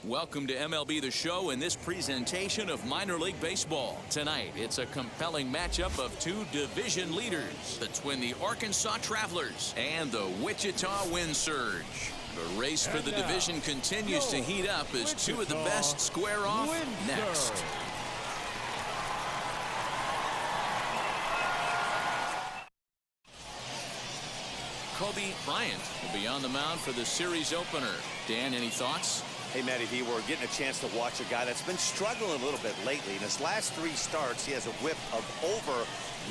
Welcome to MLB The Show in this presentation of minor league baseball. Tonight, it's a compelling matchup of two division leaders between the Arkansas Travelers and the Wichita Wind Surge. The race for the division continues to heat up as two of the best square off next. Kobe Bryant will be on the mound for the series opener. Dan, any thoughts? Hey, Matty V, we're getting a chance to watch a guy that's been struggling a little bit lately. In his last 3 starts, he has a whip of over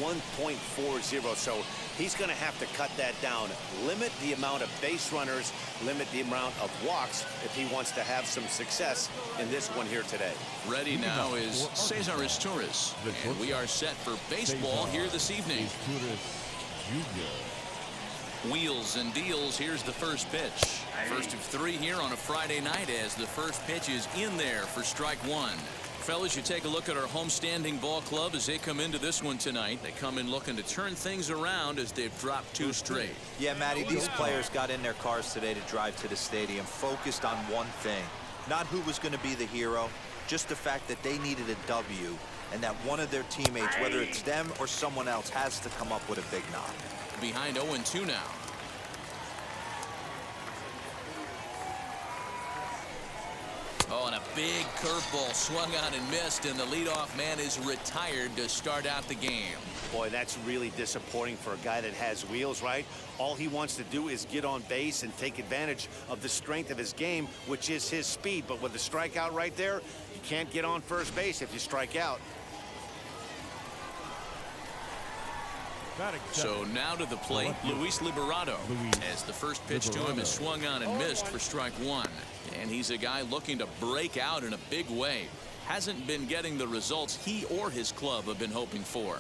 1.40, so he's going to have to cut that down. Limit the amount of base runners, limit the amount of walks if he wants to have some success in this one here today. Ready now is Cesar Torres, and we are set for baseball here this evening. Wheels and deals. Here's the first pitch. First of 3 here on a Friday night as the first pitch is in there for strike 1. Fellas, you take a look at our homestanding ball club as they come into this one tonight. They come in looking to turn things around as they've dropped 2 straight. Yeah, Matty, these players got in their cars today to drive to the stadium focused on one thing. Not who was going to be the hero, just the fact that they needed a W and that one of their teammates, whether it's them or someone else, has to come up with a big knock. Behind 0-2 now. Oh, and a big curveball swung on and missed, and the leadoff man is retired to start out the game. Boy, that's really disappointing for a guy that has wheels, right? All he wants to do is get on base and take advantage of the strength of his game, which is his speed. But with the strikeout right there, you can't get on first base if you strike out. So now to the plate, Luis Liberato, as the first pitch to him is swung on and missed for strike 1. And he's a guy looking to break out in a big way. Hasn't been getting the results he or his club have been hoping for.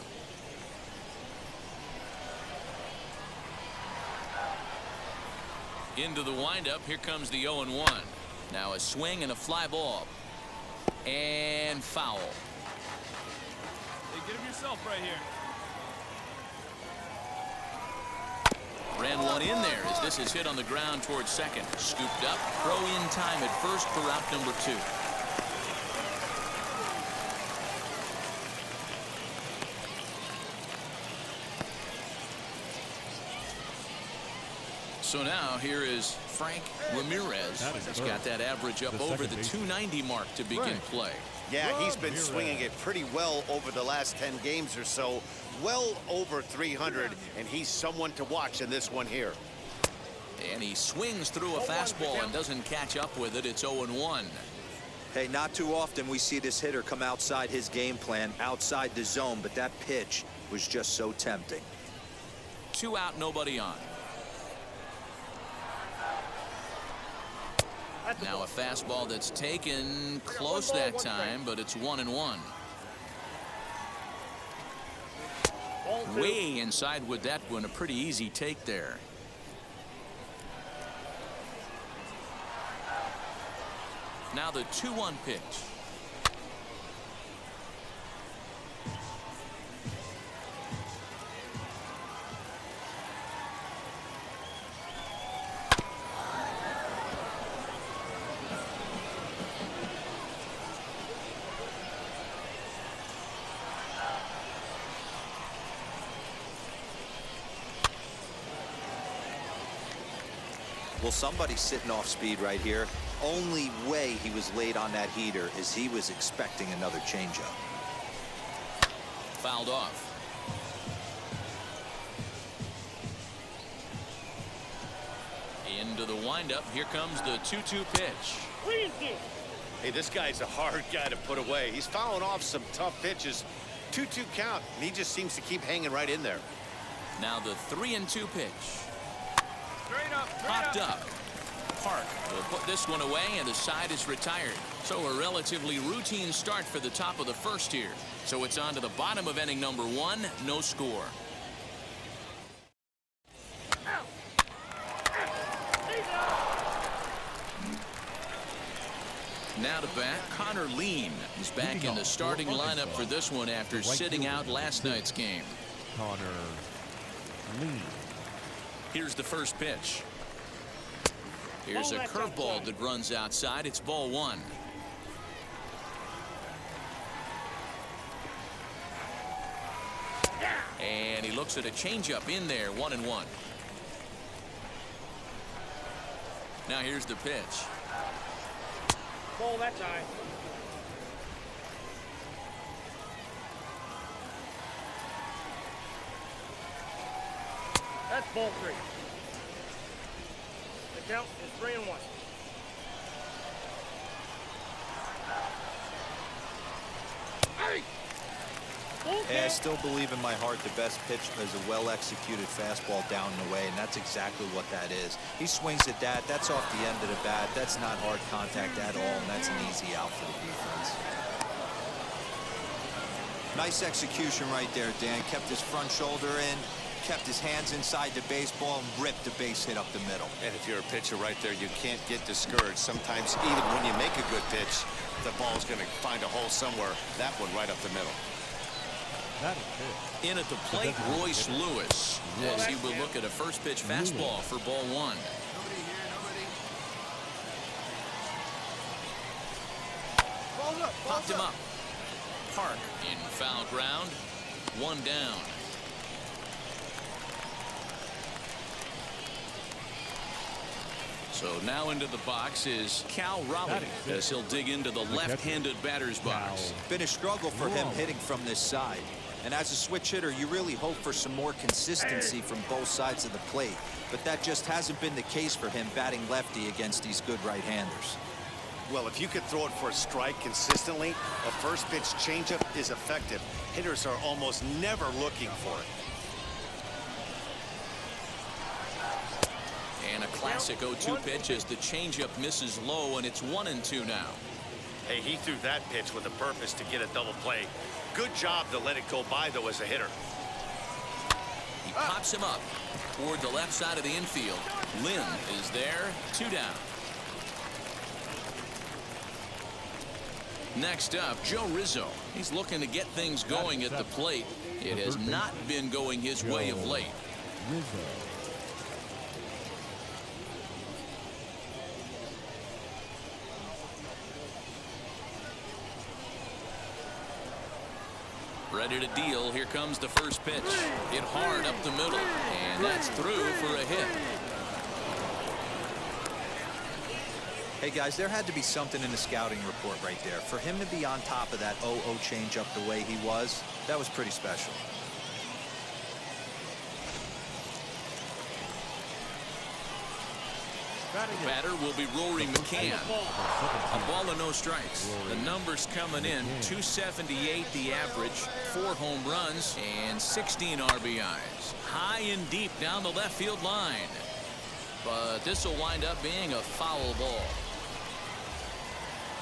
Into the windup, here comes the 0-1. Now a swing and a fly ball. And foul. Hey, get him yourself right here. Ran one in there as this is hit on the ground towards second. Scooped up. Throw in time at first for out number 2. So now here is Frank Ramirez. He's got that average up over the 290 mark to begin play. Yeah, he's been swinging it pretty well over the last 10 games or so. Well over 300, and he's someone to watch in this one here. And he swings through a fastball and doesn't catch up with it. It's 0-1. Hey, not too often we see this hitter come outside his game plan, outside the zone, but that pitch was just so tempting. 2 out, nobody on. Now a fastball that's taken close that time, but it's 1-1. Way inside with that one. A pretty easy take there. Now the 2-1 pitch. Well, somebody's sitting off speed right here. Only way he was late on that heater is he was expecting another changeup. Fouled off. Into the windup. Here comes the 2-2 pitch. Hey, this guy's a hard guy to put away. He's fouling off some tough pitches. 2-2 count, and he just seems to keep hanging right in there. Now the 3-2 pitch. Straight Popped up. Park will put this one away, and the side is retired. So a relatively routine start for the top of the first here. So it's on to the bottom of inning number 1. No score. Now to bat, Connor Lean. He's back in the starting lineup for this one after sitting out last night's game. Connor Lean. Here's the first pitch. Here's a curveball that runs outside. It's ball one. And he looks at a changeup in there, 1-1. Now here's the pitch. Ball that time. That's ball three. The count is 3-1. Hey! Yeah, I still believe in my heart the best pitch is a well-executed fastball down and away, and that's exactly what that is. He swings at that. That's off the end of the bat. That's not hard contact at all, and that's an easy out for the defense. Nice execution right there, Dan. Kept his front shoulder in, kept his hands inside the baseball, and ripped the base hit up the middle. And if you're a pitcher right there, you can't get discouraged. Sometimes even when you make a good pitch, the ball's going to find a hole somewhere. That one right up the middle. In at the plate, Royce Lewis, as he will look at a first pitch fastball for ball one. Popped him up. Park in foul ground. One down. So now into the box is Cal Raleigh as he'll dig into the left-handed batter's box. Been a struggle for him hitting from this side. And as a switch hitter, you really hope for some more consistency from both sides of the plate. But that just hasn't been the case for him batting lefty against these good right-handers. Well, if you could throw it for a strike consistently, a first pitch changeup is effective. Hitters are almost never looking for it. And a classic 0-2 pitch as the changeup misses low, and it's 1-2 now. Hey, he threw that pitch with a purpose to get a double play. Good job to let it go by, though, as a hitter. He pops him up toward the left side of the infield. Lynn is there, 2 down. Next up, Joe Rizzo. He's looking to get things going at the plate. It has not been going his way of late. Ready to deal. Here comes the first pitch. Hit hard up the middle, and that's through for a hit. Hey, guys, there had to be something in the scouting report right there. For him to be on top of that 0-0 changeup the way he was, that was pretty special. Batter will be Rory McCann. A ball and no strikes. The numbers coming in, 278 the average, 4 home runs, and 16 RBIs. High and deep down the left field line. But this will wind up being a foul ball.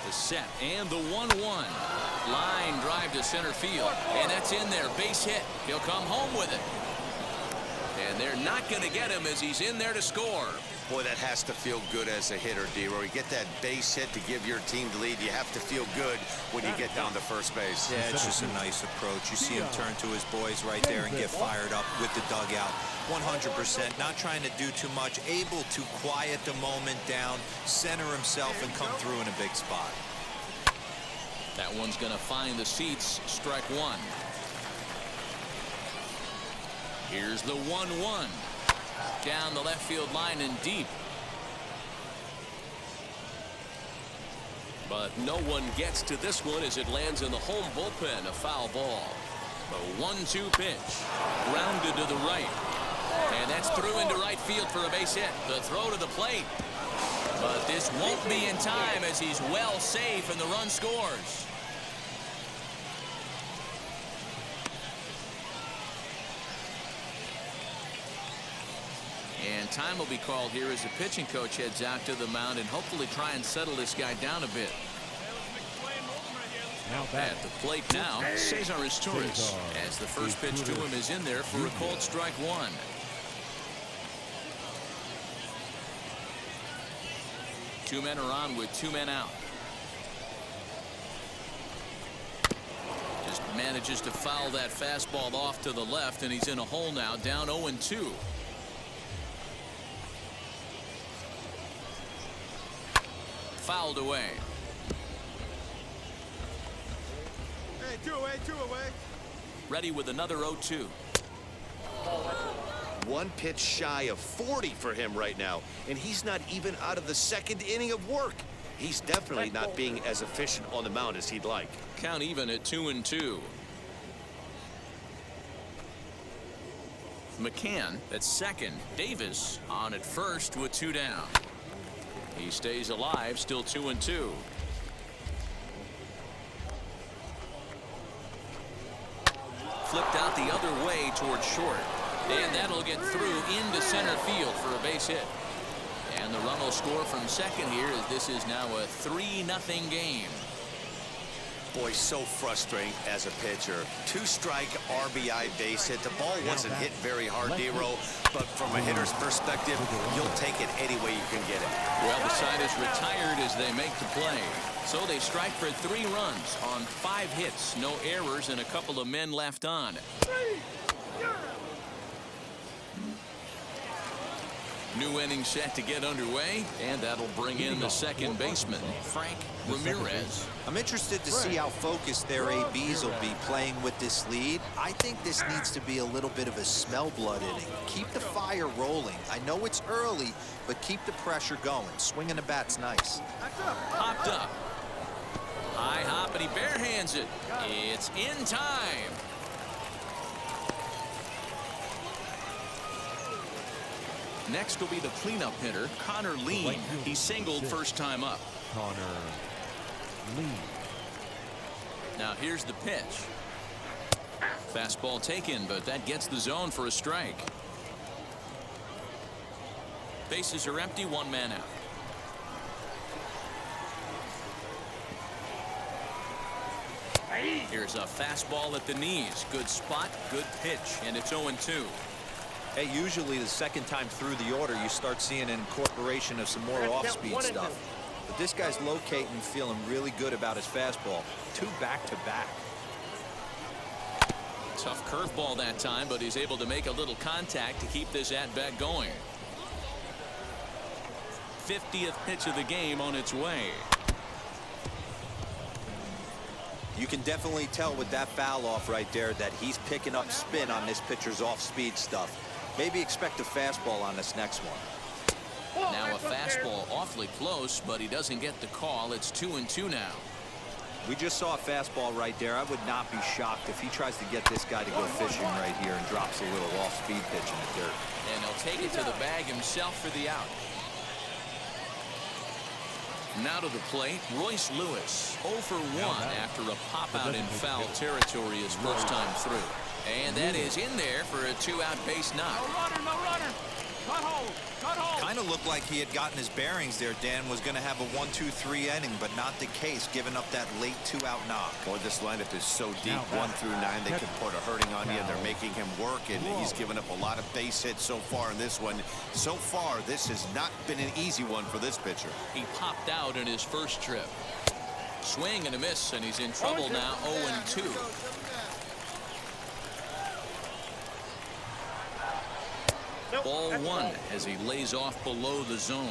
The set and the 1-1. Line drive to center field. And that's in there. Base hit. He'll come home with it. And they're not going to get him as he's in there to score. Boy, that has to feel good as a hitter, D-Roy. You get that base hit to give your team the lead. You have to feel good when you get down to first base. Yeah, it's just a nice approach. You see him turn to his boys right there and get fired up with the dugout. 100%, not trying to do too much, able to quiet the moment down, center himself, and come through in a big spot. That one's going to find the seats. Strike one. Here's the 1-1. Down the left field line and deep. But no one gets to this one as it lands in the home bullpen. A foul ball. The 1-2 pitch. Grounded to the right. And that's through into right field for a base hit. The throw to the plate. But this won't be in time as he's well safe and the run scores. And time will be called here as the pitching coach heads out to the mound and hopefully try and settle this guy down a bit. At the plate now, Cesar Izturis, as the first pitch to him is in there for a called strike one. Two men are on with 2 men out. Just manages to foul that fastball off to the left, and he's in a hole now, down 0-2. fouled away. Hey, two away. Ready with another 0-2. One pitch shy of 40 for him right now, and he's not even out of the second inning of work. He's definitely not being as efficient on the mound as he'd like. Count even at 2-2. McCann at second. Davis on at first with 2 down. He stays alive, still 2-2. Flipped out the other way towards short. And that'll get through into center field for a base hit. And the run will score from second here as this is now a 3-0 game. Boy, so frustrating as a pitcher. 2-strike RBI base hit. The ball wasn't hit very hard, Dero, but from a hitter's perspective, you'll take it any way you can get it. Well, the side is retired as they make the play. So they strike for 3 runs on 5 hits, no errors, and a couple of men left on. New inning set to get underway, and that'll bring in the second baseman, Frank Ramirez. I'm interested to see how focused their ABs will be playing with this lead. I think this needs to be a little bit of a smell blood inning. Keep the fire rolling. I know it's early, but keep the pressure going. Swinging the bat's nice. Hopped up. High hop, and he barehands it. It's in time. Next will be the cleanup hitter, Connor Lean. He singled first time up. Connor Lean. Now here's the pitch. Fastball taken, but that gets the zone for a strike. Bases are empty, 1 man out. Here's a fastball at the knees. Good spot, good pitch, and it's 0-2. Hey, usually the second time through the order, you start seeing an incorporation of some more off-speed stuff. But this guy's locating, feeling really good about his fastball. 2 back-to-back. Tough curveball that time, but he's able to make a little contact to keep this at-bat going. 50th pitch of the game on its way. You can definitely tell with that foul off right there that he's picking up spin on this pitcher's off-speed stuff. Maybe expect a fastball on this next one. Now a fastball awfully close, but he doesn't get the call. It's 2-2 now. We just saw a fastball right there. I would not be shocked if he tries to get this guy to go fishing right here and drops a little off-speed pitch in the dirt. And he'll take it to the bag himself for the out. Now to the plate, Royce Lewis, 0 for 1 after a pop-out in foul territory his first time through. And that is in there for a 2-out base knock. No runner. Cut hold. Kind of looked like he had gotten his bearings there, Dan. Was going to have a 1-2-3 inning, but not the case, giving up that late 2-out knock. Boy, this lineup is so deep, 1 through 9. They can put a hurting on you, and they're making him work, and he's given up a lot of base hits so far in this one. So far, this has not been an easy one for this pitcher. He popped out in his first trip. Swing and a miss, and he's in trouble now, 0-2. Ball 1 as he lays off below the zone.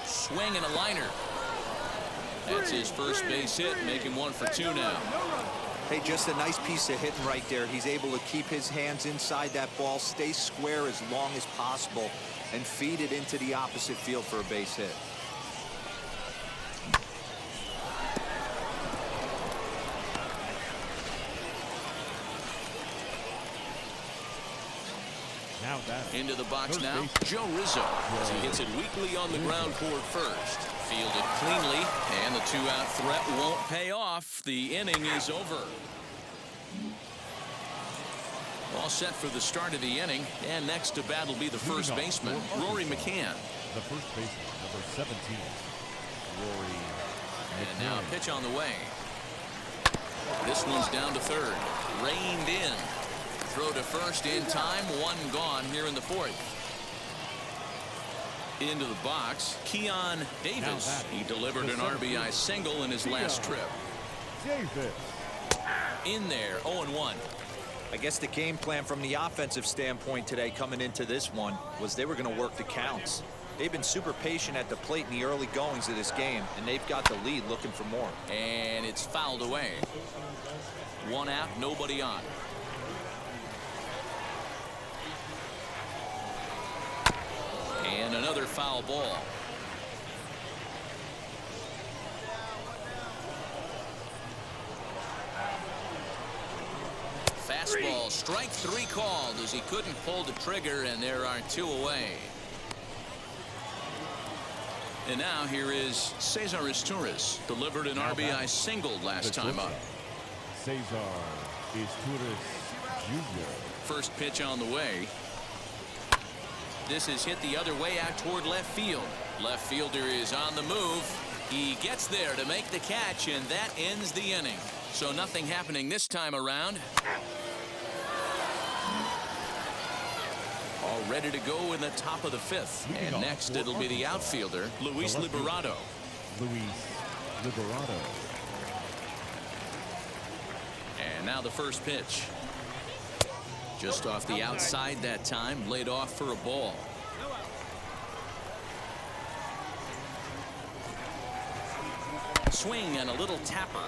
Swing and a liner. That's his first base hit, making 1 for 2 now. Hey, just a nice piece of hitting right there. He's able to keep his hands inside that ball, stay square as long as possible, and feed it into the opposite field for a base hit. Into the box now, Joe Rizzo, as he hits it weakly on the ground toward first. Fielded cleanly, and the 2-out threat won't pay off. The inning is over. All set for the start of the inning, and next to bat will be the first baseman, Rory McCann. The first baseman, number 17, Rory McCann. And now a pitch on the way. This one's down to third. Reined in. Throw to first in time. 1 gone here in the 4th. Into the box, Keon Davis. He delivered an RBI single in his last trip. Davis. In there, 0-1. I guess the game plan from the offensive standpoint today coming into this one was they were going to work the counts. They've been super patient at the plate in the early goings of this game, and they've got the lead looking for more. And it's fouled away. 1 out, nobody on. And another foul ball. Fastball, strike 3 called as he couldn't pull the trigger, and there are 2 away. And now here is Cesar Izturis, delivered an RBI single last time up. Cesar Izturis Jr. First pitch on the way. This is hit the other way out toward left field. Left fielder is on the move. He gets there to make the catch, and that ends the inning. So nothing happening this time around. All ready to go in the top of the 5th. And next it'll be the outfielder, Luis Liberato. Luis Liberato. And now the first pitch. Just off the outside that time, laid off for a ball. Swing and a little tapper.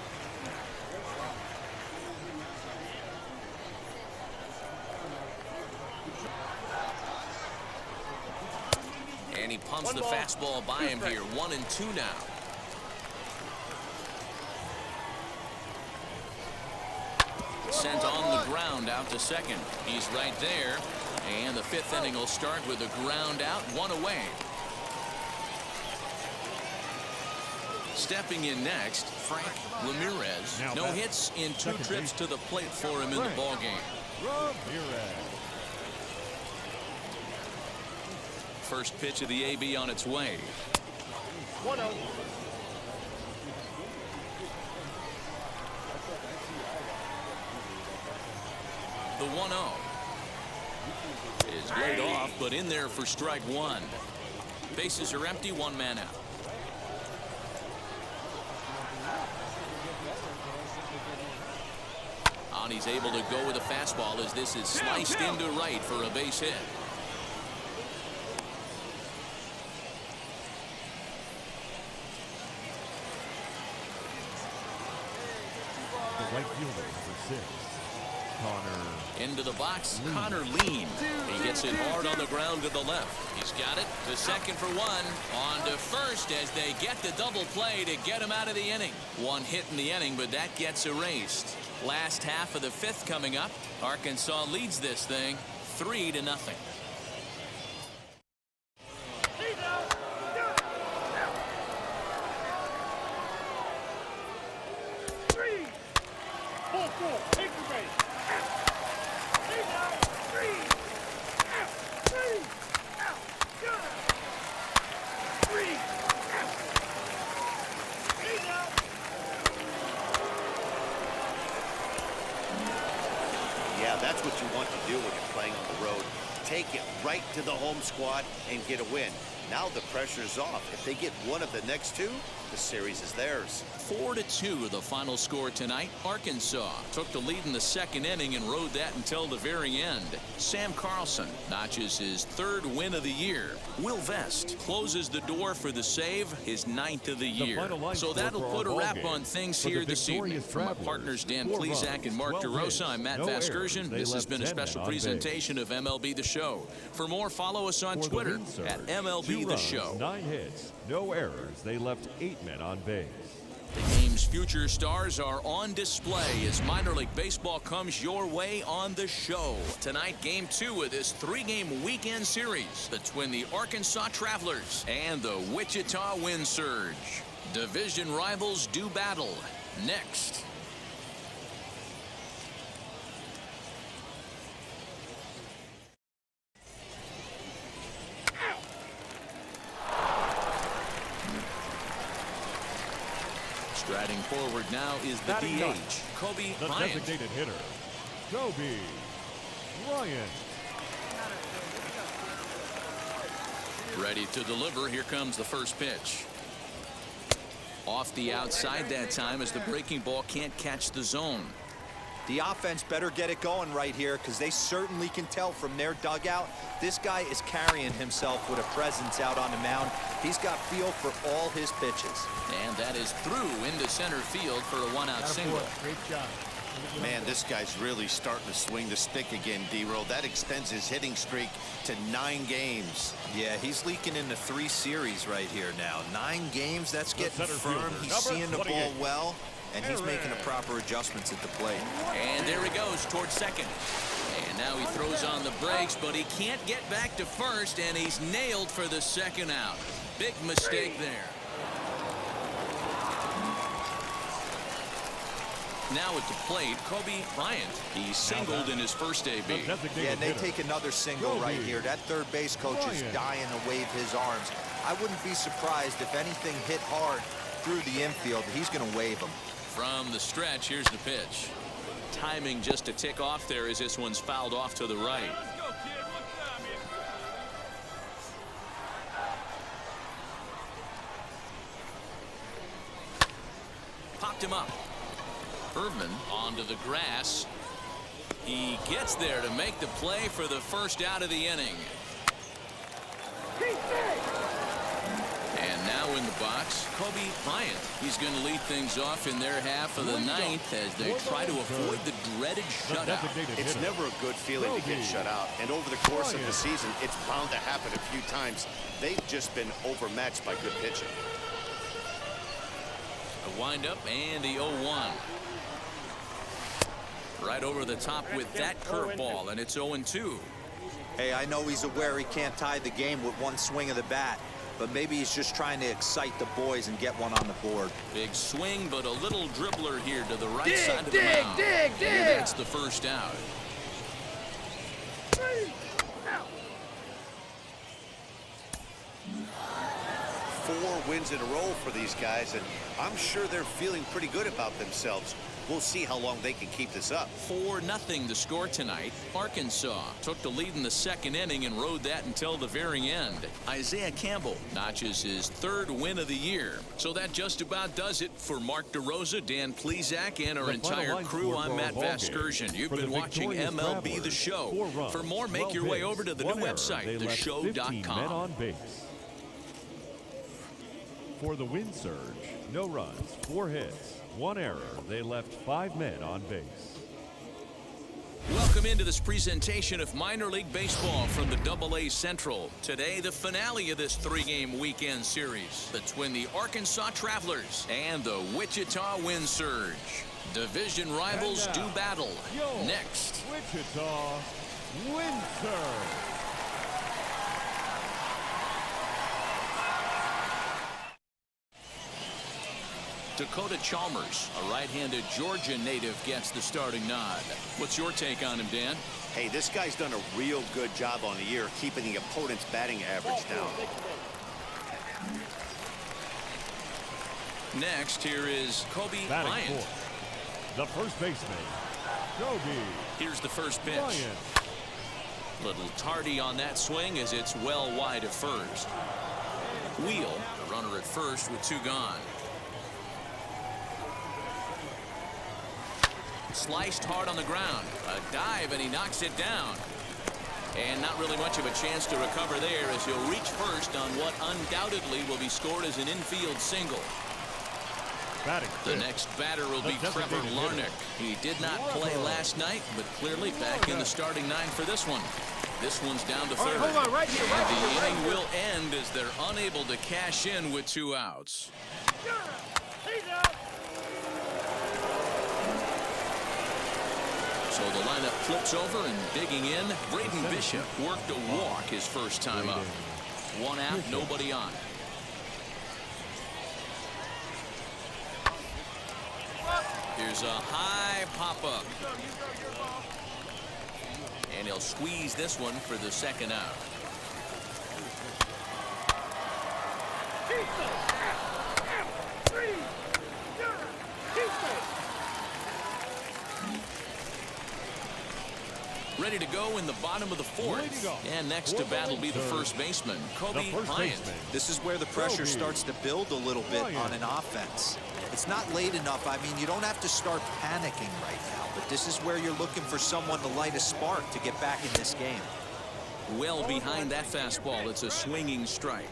And he pumps the fastball by him here. 1-2 now. Sent on the ground out to second. He's right there. And the 5th inning will start with a ground out, 1 away. Stepping in next, Frank Ramirez. No hits in 2 trips to the plate for him in the ballgame. Ramirez. First pitch of the AB on its way. 1-0. The 1-0 is laid off, but in there for strike 1. Bases are empty, 1 man out. And he's able to go with a fastball as this is sliced into right for a base hit. The right fielder, number 6. Connor. Into the box, Connor Lean. He gets it hard on the ground to the left. He's got it to second for 1. On to first as they get the double play to get him out of the inning. 1 hit in the inning, but that gets erased. Last half of the 5th coming up. Arkansas leads this thing 3-0. Yeah, that's what you want to do when you're playing on the road. Take it right to the home squad and get a win. Now the pressure's off. If they get one of the next 2, the series is theirs. 4-2 the final score tonight. Arkansas took the lead in the 2nd inning and rode that until the very end. Sam Carlson notches his 3rd win of the year. Will Vest closes the door for the save, his 9th of the year. So that'll put a wrap on things here this evening. From our partners Dan Plezak and Mark DeRosa, I'm Matt Vasgersian. This has been a special presentation of MLB The Show. For more, follow us on Twitter at MLB The Show. 9 hits, no errors. They left 8 men on base. The game's future stars are on display as minor league baseball comes your way on the show. Tonight, game 2 of this 3-game weekend series between the Arkansas Travelers and the Wichita Wind Surge. Division rivals do battle next. Striding forward now is the DH, Kobe The Bryant. designated hitter, Kobe Bryant. Ready to deliver. Here comes the first pitch. Off the outside that time as the breaking ball can't catch the zone. The offense better get it going right here because they certainly can tell from their dugout this guy is carrying himself with a presence out on the mound. He's got feel for all his pitches. And that is through into center field for a one-out single. Great job. Man, this guy's really starting to swing the stick again, D-Roll. That extends his hitting streak to 9 games. Yeah, he's leaking into 3 series right here now. 9 games, that's getting firm. fielder, He's number seeing the 28. ball well, and he's making the proper adjustments at the plate. And there he goes towards second. And now he throws on the brakes, but he can't get back to first, and he's nailed for the second out. Big mistake there. Now at the plate, Kobe Bryant. He's singled in his first AB. Yeah, and they take another single right here. That third base coach is dying to wave his arms. I wouldn't be surprised if anything hit hard through the infield. He's going to wave them. From the stretch, here's the pitch. Timing just a tick off there as this one's fouled off to the right. Let's go, kid. What time is it? Popped him up. Erdman onto the grass. He gets there to make the play for the first out of the inning. And now in the box, Kobe Bryant. He's going to lead things off in their half of the ninth as they try to avoid the dreaded shutout. It's never a good feeling to get shut out. And over the course of the season, it's bound to happen a few times. They've just been overmatched by good pitching. A windup and the 0-1. Right over the top with that curveball, and it's 0-2. Hey, I know he's aware he can't tie the game with one swing of the bat, but maybe he's just trying to excite the boys and get one on the board. Big swing, but a little dribbler here to the right side of the mound. And that's the first out. 4 wins in a row for these guys, and I'm sure they're feeling pretty good about themselves. We'll see how long they can keep this up. 4-0 the score tonight. Arkansas took the lead in the second inning and rode that until the very end. Isaiah Campbell notches his 3rd win of the year. So that just about does it for Mark DeRosa, Dan Plezak, and our entire crew. I'm Matt Vasgersian. You've been watching MLB The Show. For more, make your way over to the new website, theshow.com. For the win surge, no runs, 4 hits, 1 error. They left 5 men on base. Welcome into this presentation of minor league baseball from the AA Central. Today, the finale of this 3-game weekend series between the Arkansas Travelers and the Wichita Wind Surge. Division rivals do battle. Next. Wichita Wind Surge. Dakota Chalmers, a right-handed Georgia native, gets the starting nod. What's your take on him, Dan? Hey, this guy's done a real good job on the year keeping the opponent's batting average down. Next, here is Kobe Batting Bryant. fourth, the first baseman, Kobe Here's the first pitch. Bryant. Little tardy on that swing as it's well wide of first. Wheel, the runner at first with 2 gone. Sliced hard on the ground. A dive, and he knocks it down. And not really much of a chance to recover there as he'll reach first on what undoubtedly will be scored as an infield single. The next batter will be Trevor Larnach. He did not play last night, but clearly back in the starting 9 for this one. This one's down to 3rd. Hold on, right here, and the inning will end as they're unable to cash in with 2 outs. He's out. So the lineup flips over, and digging in, Braden Bishop worked a walk his first time up. 1 out, nobody on. Here's a high pop-up. And he'll squeeze this one for the 2nd out. Ready to go in the bottom of the fourth. And next to bat will be the first baseman, Kobe Bryant. This is where the pressure starts to build a little bit on an offense. It's not late enough. I mean, you don't have to start panicking right now, but this is where you're looking for someone to light a spark to get back in this game. Well behind that fastball, it's a swinging strike.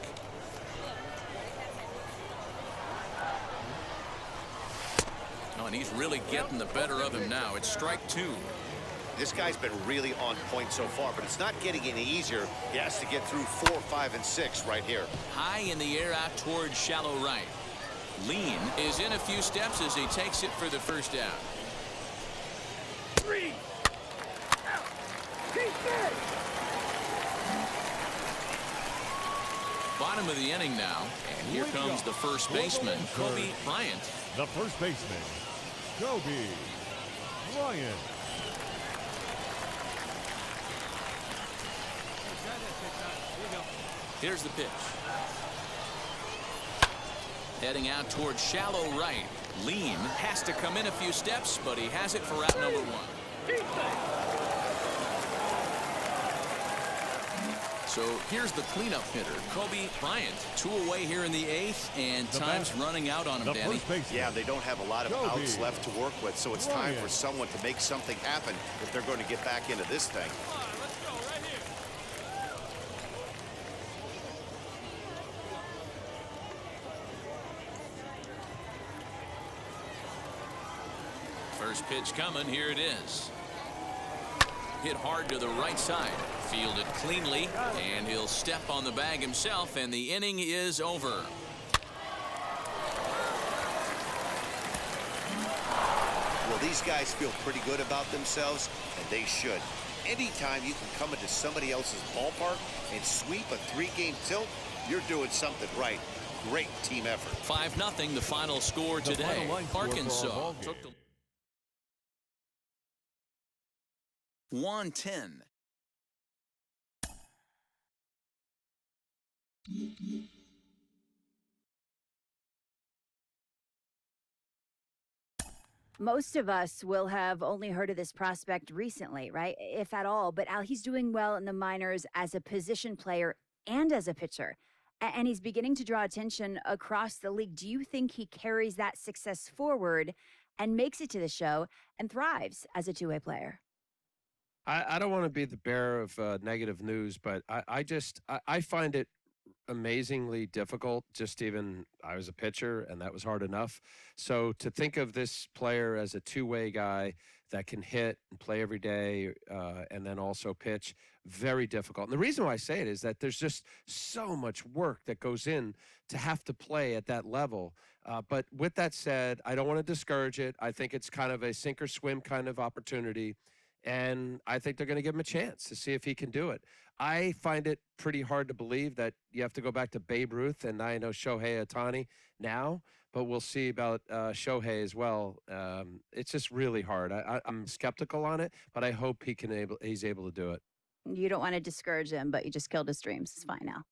Oh, and he's really getting the better of him now. It's strike two. This guy's been really on point so far, but it's not getting any easier. He has to get through 4, 5, and 6 right here. High in the air out towards shallow right. Lean is in a few steps as he takes it for the first out. 3. Keep it. Bottom of the inning now, and here comes the first baseman, Kobe Bryant. The first baseman, Kobe Bryant. Here's the pitch. Heading out towards shallow right. Lean has to come in a few steps, but he has it for out number one. So here's the cleanup hitter, Kobe Bryant. 2 away here in the 8th, and time's running out on him, Danny. Yeah, they don't have a lot of outs left to work with, so it's time for someone to make something happen if they're going to get back into this thing. First pitch coming. Here it is. Hit hard to the right side. Fielded cleanly, and he'll step on the bag himself, and the inning is over. Well, these guys feel pretty good about themselves, and they should. Anytime you can come into somebody else's ballpark and sweep a 3-game tilt, you're doing something right. Great team effort. 5-0 the final score today. Arkansas took the 110. Most of us will have only heard of this prospect recently, right? If at all. But Al, he's doing well in the minors as a position player and as a pitcher. And he's beginning to draw attention across the league. Do you think he carries that success forward and makes it to the show and thrives as a two-way player? I don't want to be the bearer of negative news, but I find it amazingly difficult. Just even I was a pitcher, and that was hard enough. So to think of this player as a two-way guy that can hit and play every day, and then also pitch, very difficult. And the reason why I say it is that there's just so much work that goes in to have to play at that level. But with that said, I don't want to discourage it. I think it's kind of a sink or swim kind of opportunity. And I think they're going to give him a chance to see if he can do it. I find it pretty hard to believe that you have to go back to Babe Ruth, and I know Shohei Ohtani now, but we'll see about Shohei as well. It's just really hard. I'm skeptical on it, but I hope he's able to do it. You don't want to discourage him, but you just killed his dreams. It's fine now.